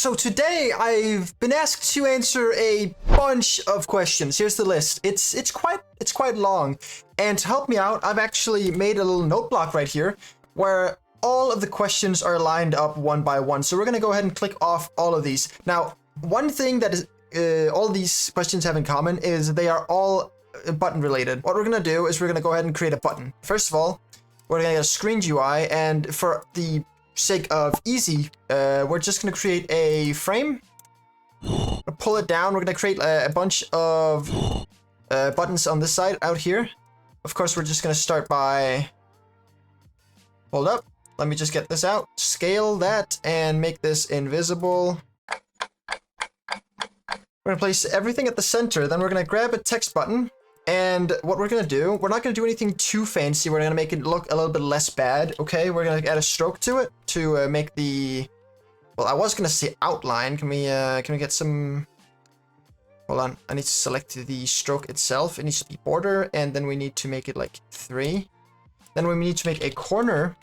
So today I've been asked to answer a bunch of questions. Here's the list. It's quite long. And to help me out, I've actually made a little note block right here where all of the questions are lined up one by one. So we're gonna go ahead and click off all of these. Now, one thing that is all these questions have in common is they are all button related. What we're gonna do is we're gonna go ahead and create a button. First of all, we're gonna get a screen GUI, and for the sake of easy, we're just gonna create a frame. We'll pull it down. We're gonna create a bunch of buttons on this side out here. Of course, we're just gonna start by, hold up, let me just get this out, scale that and make this invisible. We're gonna place everything at the center. Then we're gonna grab a text button. And what we're gonna do, we're not gonna do anything too fancy. We're gonna make it look a little bit less bad, okay? We're gonna add a stroke to it to make the, well, I was gonna say outline. Can we get some, hold on. I need to select the stroke itself. It needs to be border, and then we need to make it like 3. Then we need to make a corner,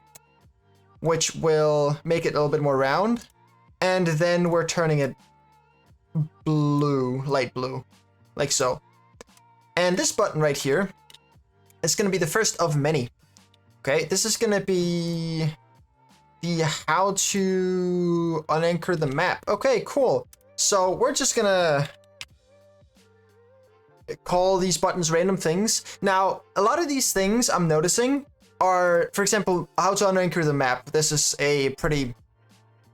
which will make it a little bit more round. And then we're turning it blue, light blue, like so. And this button right here is going to be the first of many. Okay, this is going to be the how to unanchor the map. Okay, cool. So we're just going to call these buttons random things. Now, a lot of these things I'm noticing are, for example, how to unanchor the map. This is a pretty,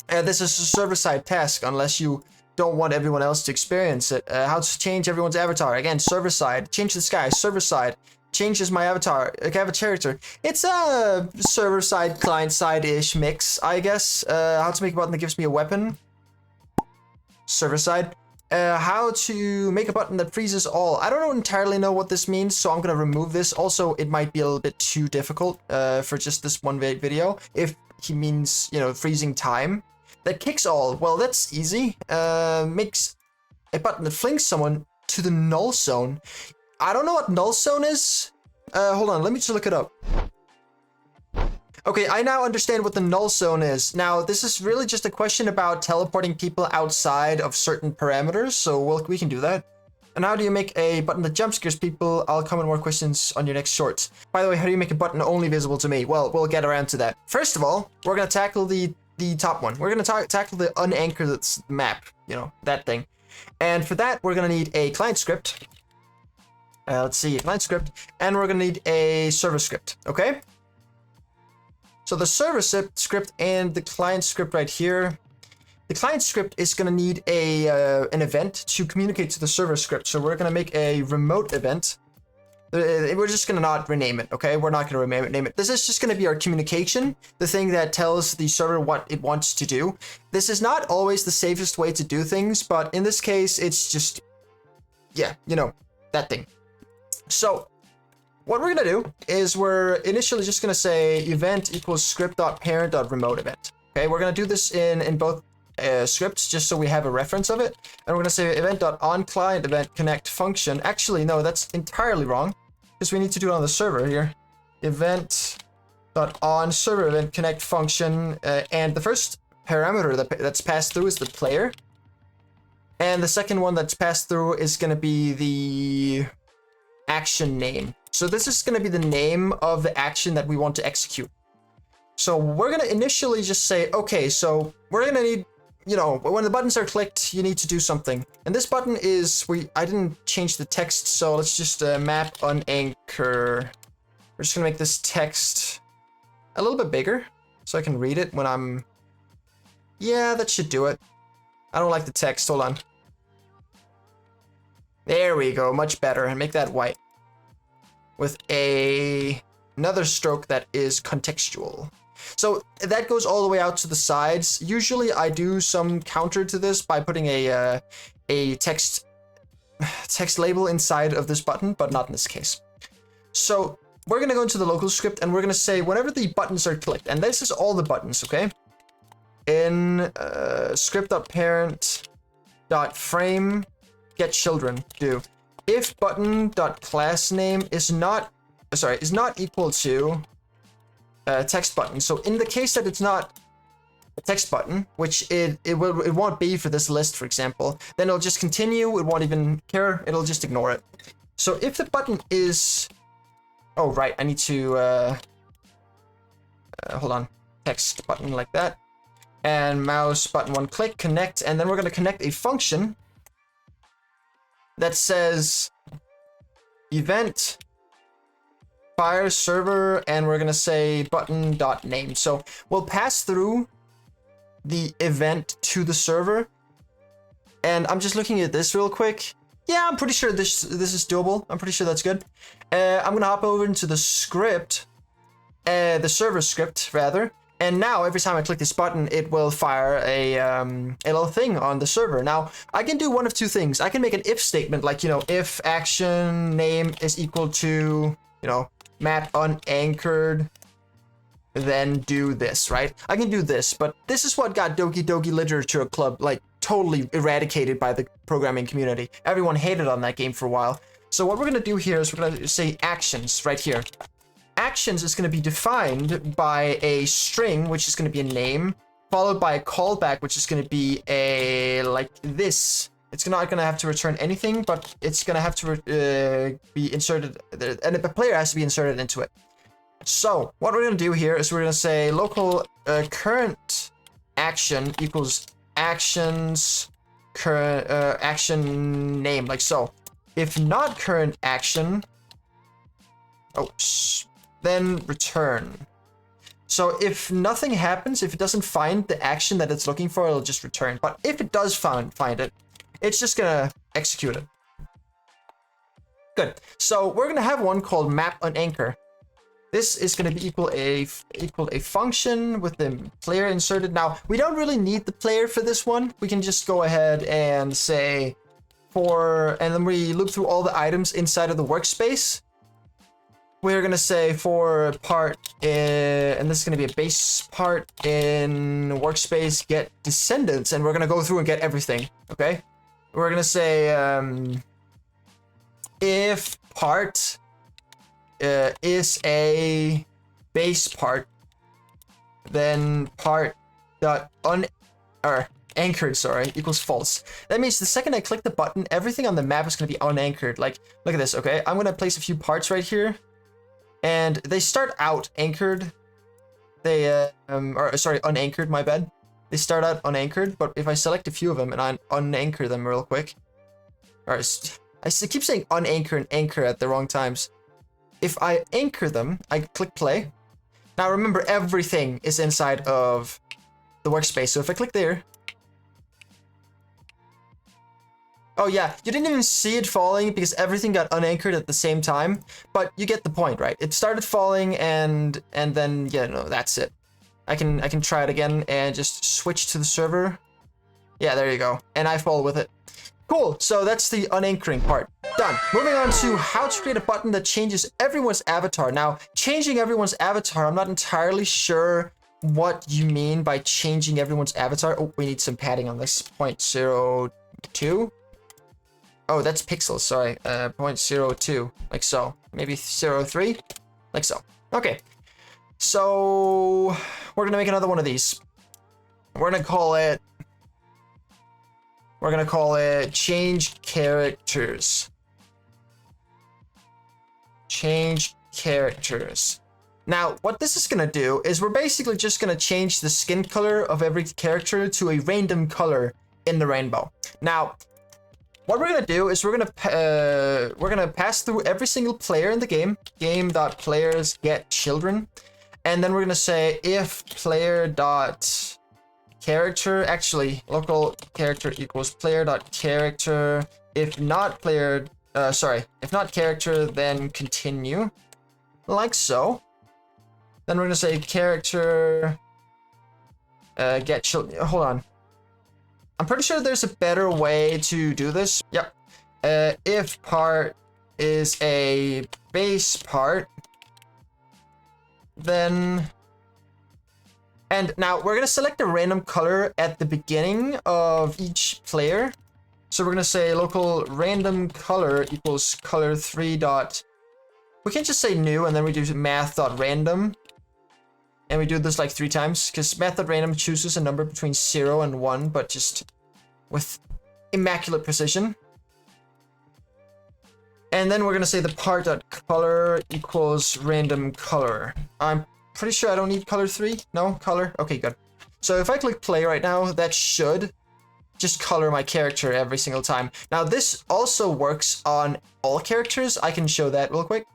this is a server-side task unless you don't want everyone else to experience it. How to change everyone's avatar. Again, server side. Change the sky. Server side. Changes my avatar. I have a character. It's a server side, client side-ish mix, I guess. How to make a button that gives me a weapon. Server side. How to make a button that freezes all. I don't entirely know what this means, so I'm gonna remove this. Also, it might be a little bit too difficult for just this one video. If he means, you know, freezing time. That kicks all. Well, that's easy. Makes a button that flings someone to the Nullzone. I don't know what Nullzone is. Hold on, let me just look it up. Okay, I now understand what the Nullzone is. Now, this is really just a question about teleporting people outside of certain parameters, so we can do that. And how do you make a button that jump scares people? I'll comment more questions on your next shorts. By the way, how do you make a button only visible to me? Well, we'll get around to that. First of all, we're gonna tackle the top one. We're gonna tackle the unanchor map, you know, that thing. And for that, we're gonna need a client script. Let's see, a client script, and we're gonna need a server script, okay? So the server script and the client script right here. The client script is gonna need an event to communicate to the server script. So we're gonna make a remote event. We're just gonna not rename it, okay? We're not gonna rename it. This is just gonna be our communication, the thing that tells the server what it wants to do. This is not always the safest way to do things, but in this case, it's just, yeah, you know, that thing. So what we're gonna do is we're initially just gonna say event equals script.parent.remote event. Okay, we're gonna do this in both scripts just so we have a reference of it. And we're gonna say event.onClient event connect function. Actually, no, that's entirely wrong because we need to do it on the server here. Event.onServer event connect function, and the first parameter that's passed through is the player. And the second one that's passed through is gonna be the action name. So this is gonna be the name of the action that we want to execute. So we're gonna initially just say, okay, so we're gonna need, you know, when the buttons are clicked, you need to do something. And this button is, I didn't change the text, so let's just map unanchor. We're just gonna make this text a little bit bigger so I can read it when I'm, yeah, that should do it. I don't like the text, hold on. There we go, much better, and make that white. With another stroke that is contextual. So that goes all the way out to the sides. Usually I do some counter to this by putting a text label inside of this button, but not in this case. So we're gonna go into the local script and we're gonna say whenever the buttons are clicked, and this is all the buttons, okay? In script.parent.frame get children do. If button.class name is not equal to text button. So in the case that it's not a text button, which it won't be for this list, for example. Then it'll just continue. It won't even care. It'll just ignore it. So if the button is, oh right, I need to hold on, text button like that, and mouse button one click, connect, and then we're gonna connect a function that says event fire server, and we're gonna say button.name. So we'll pass through the event to the server, and I'm just looking at this real quick. Yeah, I'm pretty sure this is doable. I'm pretty sure that's good. I'm gonna hop over into the script, the server script rather, and now every time I click this button, it will fire a little thing on the server. Now I can do one of two things. I can make an if statement, like, you know, if action name is equal to, you know, map unanchored, then do this, right? I can do this, but this is what got Doki Doki Literature Club like totally eradicated by the programming community. Everyone hated on that game for a while. So what we're gonna do here is we're gonna say actions right here. Actions is gonna be defined by a string, which is gonna be a name, followed by a callback, which is gonna be a like this. It's not gonna have to return anything, but it's gonna have to be inserted, and the player has to be inserted into it. So what we're gonna do here is we're gonna say local current action equals actions current action name, like so. If not current action, then return. So if nothing happens, if it doesn't find the action that it's looking for, it'll just return. But if it does find it, it's just gonna execute it. Good. So we're gonna have one called map unanchor. This is gonna be equal a function with the player inserted. Now we don't really need the player for this one. We can just go ahead and say and then we look through all the items inside of the workspace. We're gonna say for part and this is gonna be a base part in workspace get descendants, and we're gonna go through and get everything. Okay. We're gonna say if part is a base part, then part dot anchored, sorry, equals false. That means the second I click the button, everything on the map is gonna be unanchored. Like, look at this. Okay, I'm gonna place a few parts right here, and they start out anchored. They unanchored. My bad. They start out unanchored, but if I select a few of them and I unanchor them real quick, I keep saying unanchor and anchor at the wrong times. If I anchor them, I click play. Now remember, everything is inside of the workspace. So if I click there, oh yeah, you didn't even see it falling because everything got unanchored at the same time. But you get the point, right? It started falling, and then yeah, no, that's it. I can try it again and just switch to the server. Yeah, there you go. And I fall with it. Cool, so that's the unanchoring part. Done. Moving on to how to create a button that changes everyone's avatar. Now, changing everyone's avatar, I'm not entirely sure what you mean by changing everyone's avatar. Oh, we need some padding on this. 0.02. Oh, that's pixels, sorry. 0.02, like so. Maybe 0.3, like so. Okay. So we're gonna make another one of these. We're gonna call it change characters. Change characters. Now, what this is gonna do is we're basically just gonna change the skin color of every character to a random color in the rainbow. Now, what we're gonna do is we're gonna pass through every single player in the game. Game.players get children. And then we're gonna say if player dot character, actually local character equals player dot character. If not player, if not character, then continue, like so. Then we're gonna say character get children. Hold on, I'm pretty sure there's a better way to do this. Yep. If part is a base part, then, and now we're gonna select a random color at the beginning of each player. So we're gonna say local random color equals color 3 dot, we can't just say new and then we do math dot random. And we do this like 3 times, because method random chooses a number between 0 and 1, but just with immaculate precision. And then we're gonna say the part.color equals random color. I'm pretty sure I don't need color 3. No, color? Okay, good. So if I click play right now, that should just color my character every single time. Now this also works on all characters. I can show that real quick.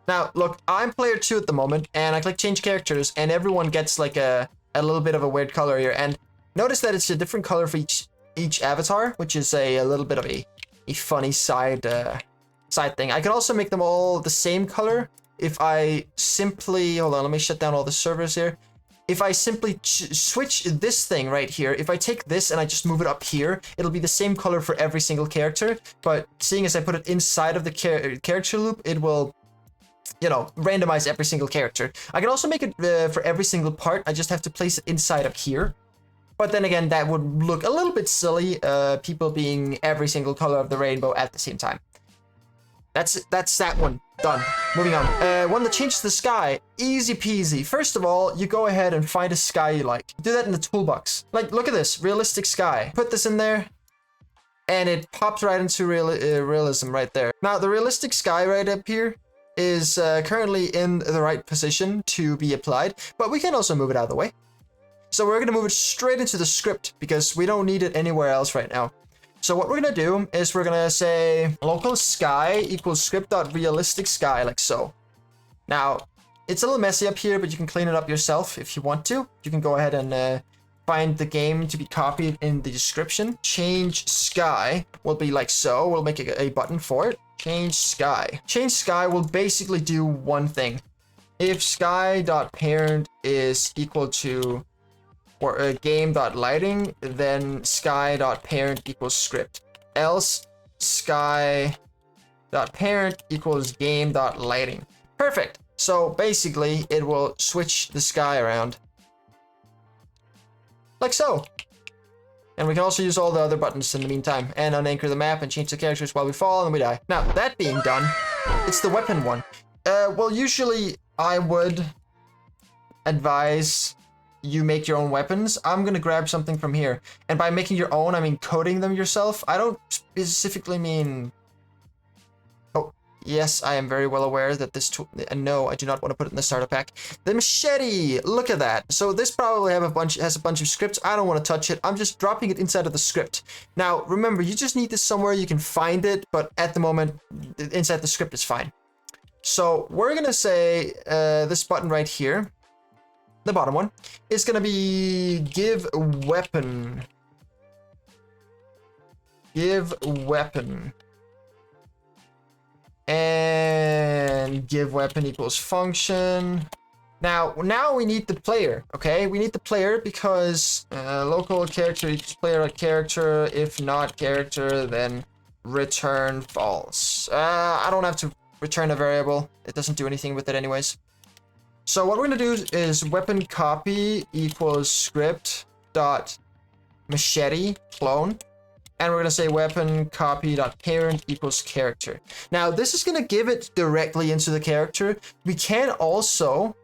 Now look, I'm player 2 at the moment, and I click change characters, and everyone gets like a little bit of a weird color here. And notice that it's a different color for each avatar, which is a little bit of a funny side thing. I can also make them all the same color if I simply, hold on, let me shut down all the servers here. If I simply switch this thing right here, if I take this and I just move it up here, it'll be the same color for every single character. But seeing as I put it inside of the character loop, it will, you know, randomize every single character. I can also make it for every single part. I just have to place it inside up here. But then again, that would look a little bit silly, people being every single color of the rainbow at the same time. That's that one. Done. Moving on. One that changes the sky. Easy peasy. First of all, you go ahead and find a sky you like. Do that in the toolbox. Like, look at this. Realistic sky. Put this in there, and it pops right into realism right there. Now, the realistic sky right up here is currently in the right position to be applied, but we can also move it out of the way. So we're going to move it straight into the script because we don't need it anywhere else right now. So what we're going to do is we're going to say local sky equals script.realistic sky, like so. Now, it's a little messy up here, but you can clean it up yourself if you want to. You can go ahead and find the game to be copied in the description. Change sky will be like so. We'll make a button for it. Change sky. Change sky will basically do one thing. If sky.parent is equal to or game.lighting, then sky.parent equals script. Else sky.parent equals game.lighting. Perfect. So basically it will switch the sky around. Like so. And we can also use all the other buttons in the meantime, and unanchor the map and change the characters while we fall and we die. Now, that being done, it's the weapon one. Well, usually I would advise you make your own weapons. I'm gonna grab something from here. And by making your own, I mean coding them yourself. I don't specifically mean... Oh, yes, I am very well aware that this tool... No, I do not want to put it in the starter pack. The machete! Look at that. So this probably has a bunch of scripts. I don't want to touch it. I'm just dropping it inside of the script. Now, remember, you just need this somewhere. You can find it, but at the moment, inside the script is fine. So we're gonna say this button right here, the bottom one, is gonna be give weapon. Give weapon. And give weapon equals function. Now we need the player, okay? We need the player because local character equals player.character. If not character, then return false. I don't have to return a variable. It doesn't do anything with it anyways. So what we're gonna do is weapon copy equals script dot machete clone, and we're gonna say weapon copy dot parent equals character. Now this is gonna give it directly into the character. We can also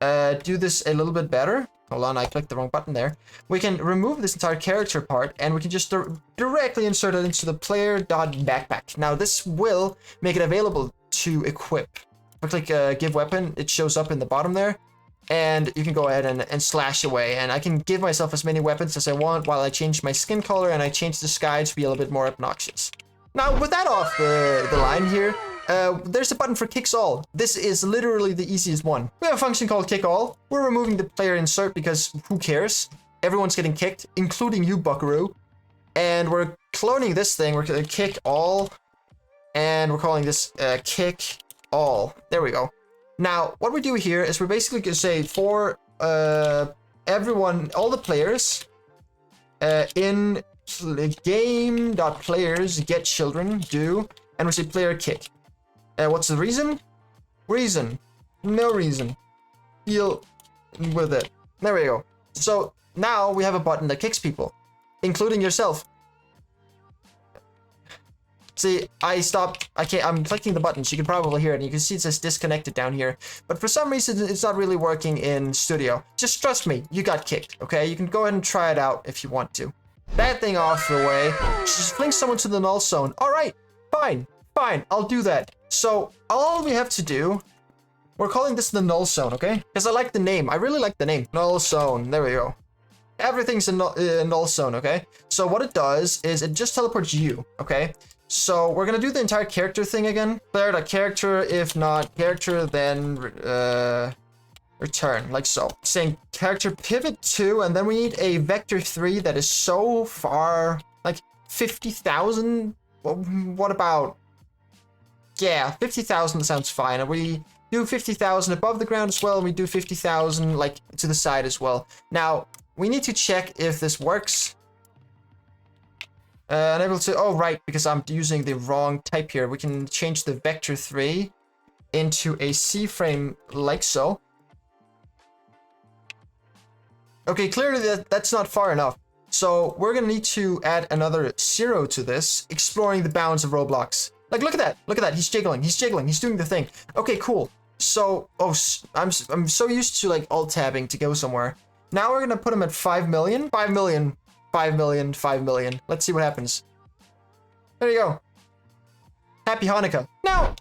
do this a little bit better. Hold on, I clicked the wrong button there. We can remove this entire character part, and we can just directly insert it into the player.backpack. Now this will make it available to equip. If I click give weapon, it shows up in the bottom there, and you can go ahead and slash away, and I can give myself as many weapons as I want while I change my skin color and I change the sky to be a little bit more obnoxious. Now with that off the line here, there's a button for kicks all. This is literally the easiest one. We have a function called kick all. We're removing the player insert because who cares? Everyone's getting kicked, including you, buckaroo. And we're cloning this thing. We're gonna kick all, and we're calling this kick all. There we go. Now, what we do here is we're basically gonna say for everyone, all the players in game.players get children do, and we say player kick. What's the reason? Reason. No reason. Deal with it. There we go. So now we have a button that kicks people, including yourself. See, I stopped. I'm clicking the buttons. You can probably hear it. And you can see it says disconnected down here. But for some reason, it's not really working in Studio. Just trust me, you got kicked, okay? You can go ahead and try it out if you want to. That thing off the way. Just link someone to the null zone. All right, fine, I'll do that. So all we have to do, we're calling this the null zone, okay? Because I like the name. I really like the name. Null zone. There we go. Everything's in null zone, okay? So what it does is it just teleports you, okay? So we're gonna do the entire character thing again. Player.character, if not character, then return, like so. Saying character pivot 2, and then we need a vector 3 that is so far, like 50,000. What about? Yeah, 50,000 sounds fine. And we do 50,000 above the ground as well, and we do 50,000 like to the side as well. Now we need to check if this works. Unable to, oh right, because I'm using the wrong type here. We can change the vector 3 into a C-frame like so. Okay, clearly that's not far enough. So we're gonna need to add another 0 to this, exploring the bounds of Roblox. Like, look at that, he's jiggling, he's doing the thing. Okay, cool. So, I'm so used to like alt-tabbing to go somewhere. Now we're gonna put him at 5 million. 5 million. 5 million, 5 million. Let's see what happens. There you go. Happy Hanukkah. Now,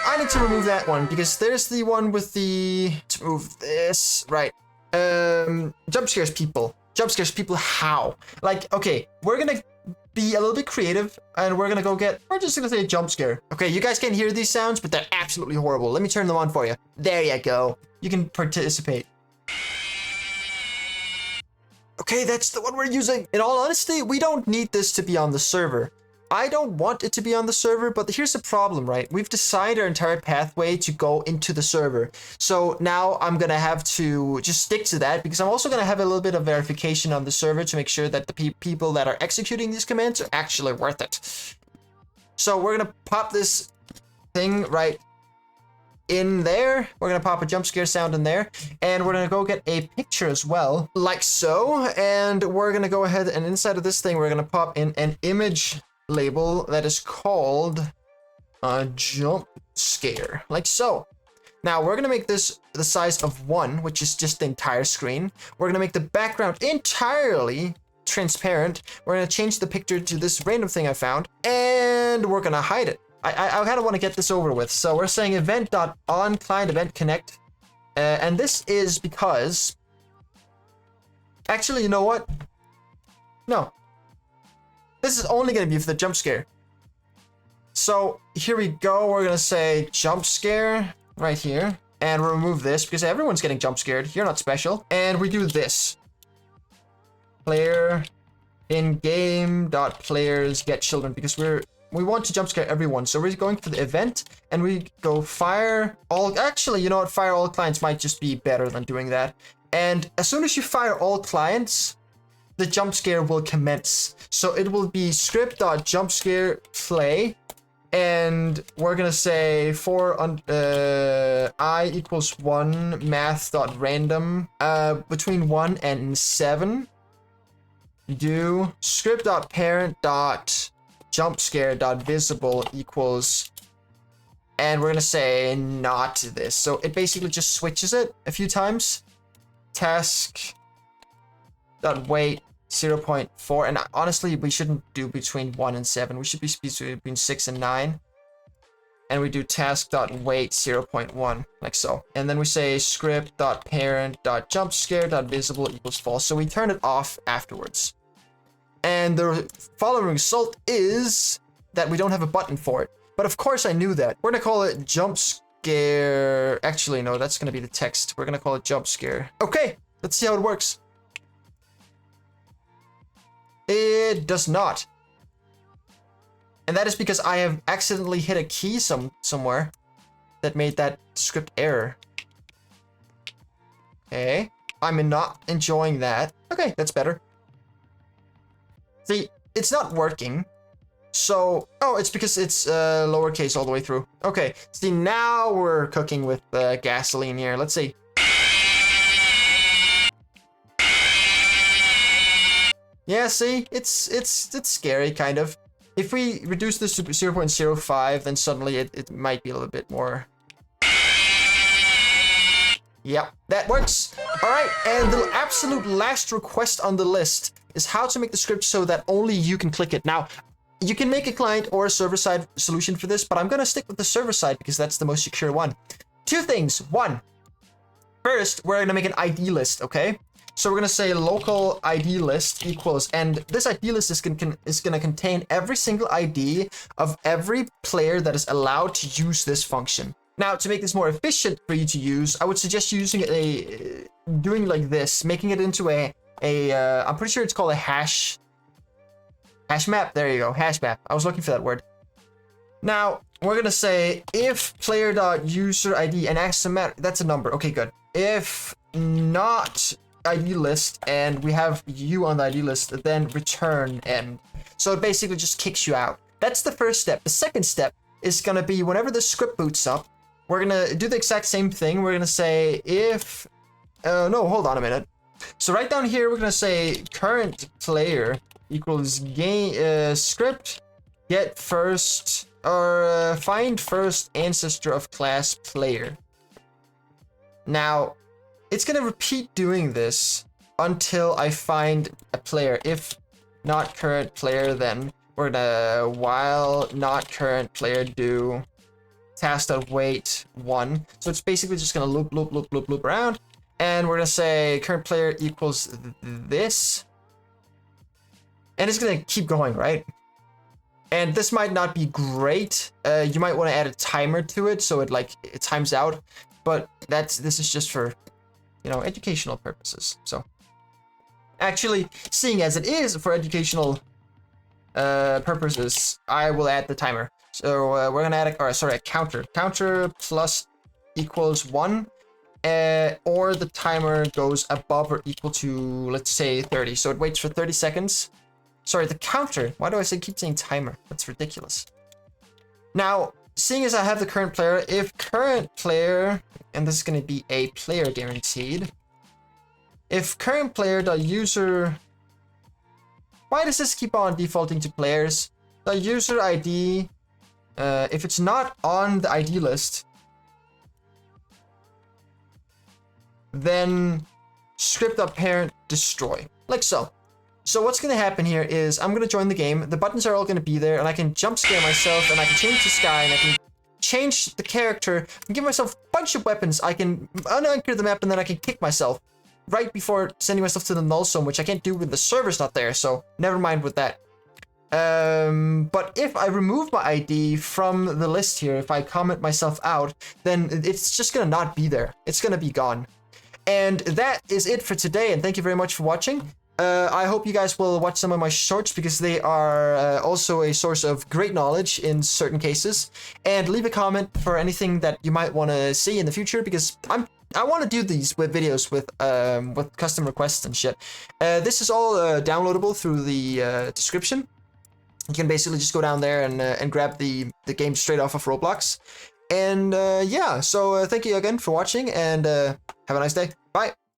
I need to remove that one because there's the one with the... To move this, right. Jump scares people. Jump scares people how? Like, okay, we're gonna be a little bit creative and we're just gonna say jump scare. Okay, you guys can't hear these sounds, but they're absolutely horrible. Let me turn them on for you. There you go. You can participate. Okay, that's the one we're using. In all honesty, we don't need this to be on the server. I don't want it to be on the server, but here's the problem, right? We've decided our entire pathway to go into the server. So now I'm gonna have to just stick to that because I'm also gonna have a little bit of verification on the server to make sure that the people that are executing these commands are actually worth it. So we're gonna pop this thing right in there. We're gonna pop a jump scare sound in there, and we're gonna go get a picture as well, like so. And we're gonna go ahead and inside of this thing, we're gonna pop in an image label that is called a jump scare, like so. Now we're gonna make this the size of 1, which is just the entire screen. We're gonna make the background entirely transparent. We're gonna change the picture to this random thing I found, and we're gonna hide it. I kind of want to get this over with. So we're saying event.onClientEventConnect. And this is because... Actually, you know what? No. This is only going to be for the jump scare. So here we go. We're going to say jump scare right here. And we'll remove this because everyone's getting jump scared. You're not special. And we do this. Player in-game.players get children because we want to jump scare everyone. So we're going for the event and we go fire all. Actually, you know what? Fire all clients might just be better than doing that. And as soon as you fire all clients, the jump scare will commence. So it will be script.jumpscarePlay. And we're going to say for I equals 1 math.random between 1 and 7. Do script.parent.jumpscare.visible equals, and we're gonna say not this. So it basically just switches it a few times. Task.wait 0.4, and honestly we shouldn't do between 1 and 7. We should be between 6 and 9. And we do task.wait 0.1, like so. And then we say script.parent.jumpscare.visible equals false. So we turn it off afterwards. And the following result is that we don't have a button for it. But of course I knew that. We're gonna call it jump scare. Actually, no, that's gonna be the text. We're gonna call it jump scare. Okay, let's see how it works. It does not. And that is because I have accidentally hit a key somewhere that made that script error. Okay, I'm not enjoying that. Okay, that's better. See, it's not working. So, oh, it's because it's lowercase all the way through. Okay, see, now we're cooking with gasoline here. Let's see. Yeah, see, it's scary, kind of. If we reduce this to 0.05, then suddenly it might be a little bit more. Yep, that works. All right, and the absolute last request on the list is how to make the script so that only you can click it. Now, you can make a client or a server-side solution for this, but I'm gonna stick with the server-side because that's the most secure one. Two things. One, first, we're gonna make an ID list, okay? So we're gonna say local ID list equals, and this ID list is gonna contain every single ID of every player that is allowed to use this function. Now, to make this more efficient for you to use, I would suggest using doing like this, making it into I'm pretty sure it's called a hash map. There you go, hash map. I was looking for that word. Now, we're gonna say if player.user_ID and axiomatic, that's a number. Okay, good. If not ID list and we have you on the ID list, then return end. So it basically just kicks you out. That's the first step. The second step is gonna be whenever the script boots up, we're gonna do the exact same thing. We're gonna say if, no, hold on a minute. So right down here, we're gonna say current player equals game script get first or find first ancestor of class player. Now, it's gonna repeat doing this until I find a player. If not current player, then we're gonna while not current player do task.wait 1. So it's basically just gonna loop around, and we're gonna say current player equals this, and it's gonna keep going, right? And this might not be great. You might want to add a timer to it so it times out, but this is just for, you know, educational purposes. So actually, seeing as it is for educational purposes, I will add the timer. So we're gonna add a counter. Counter plus equals 1, or the timer goes above or equal to, let's say, 30. So it waits for 30 seconds. Sorry, the counter. Why do I keep saying timer? That's ridiculous. Now, seeing as I have the current player, if current player, and this is gonna be a player guaranteed. If current player.user, why does this keep on defaulting to players? The user ID, if it's not on the ID list, then script.parent destroy, like so. So what's gonna happen here is I'm gonna join the game, the buttons are all gonna be there, and I can jump scare myself, and I can change the sky, and I can change the character, and give myself a bunch of weapons. I can unanchor the map, and then I can kick myself right before sending myself to the Nullzone, which I can't do when the server's not there, so never mind with that. But if I remove my ID from the list here, if I comment myself out, then it's just gonna not be there. It's gonna be gone. And that is it for today, and thank you very much for watching. I hope you guys will watch some of my shorts because they are also a source of great knowledge in certain cases. And leave a comment for anything that you might want to see in the future, because I want to do these with videos with custom requests and shit. This is all downloadable through the description. You can basically just go down there and grab the game straight off of Roblox. And yeah, so thank you again for watching, and have a nice day. Bye.